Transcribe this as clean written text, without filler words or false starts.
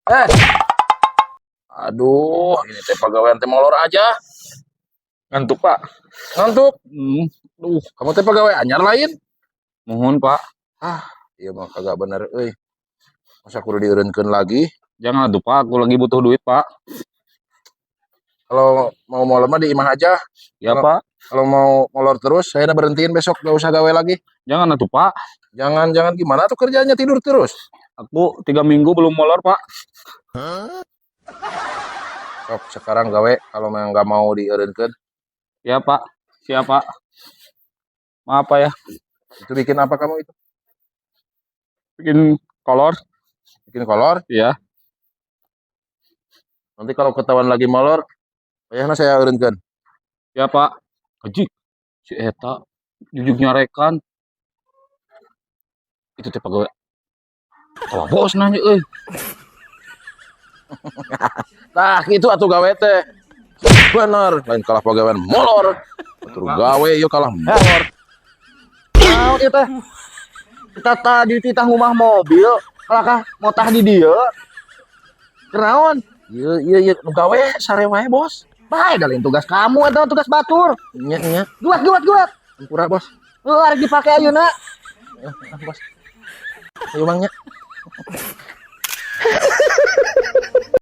Eh, aduh, ini teh pegawai teh molor aja. Ngantuk, Pak. Ngantuk. Duh, Kamu teh pegawai anyar lain. mohon, Pak. Ah, iya mah kagak bener euy. Masa kudu dieureunkeun lagi? Jangan atuh, Pak. Aku lagi butuh duit, Pak. Kalau mau molor mah di imah aja. Ya, Kalau Pak. kalau mau molor terus, saya berhentiin besok gak usah gawe lagi. Jangan atuh, Pak. Jangan gimana tuh kerjanya tidur terus. Aku 3 minggu belum molor, Pak. Sok sekarang gawe kalau memang nggak mau dieureunkeun. Ya, Pak. Siap, Pak. Maaf, Pak ya. Itu bikin apa kamu itu? Bikin kolor. Bikin kolor. Ya. Nanti kalau ketahuan lagi molor, kayaknya saya eureunkeun. Ya, Pak. Haji. Si Eta. Jujuk nyarekan. Itu teh pegawai. Oh, bos nanya, euy. Nah, itu atuh gawe teh. Bener, lain kalah pegawai molor. Atur gawe yuk kalah molor. Naon ieu teh? Kita tadi titah rumah mobil, kalakah motah di dieu. Kenaon? Iya, nu gawe sare wae, Bos. Bae da lain tugas kamu eta tugas batur. Nya. Guat. Tempura, Bos. Arek dipake ayeuna. Bos. Ayo, Mang nya.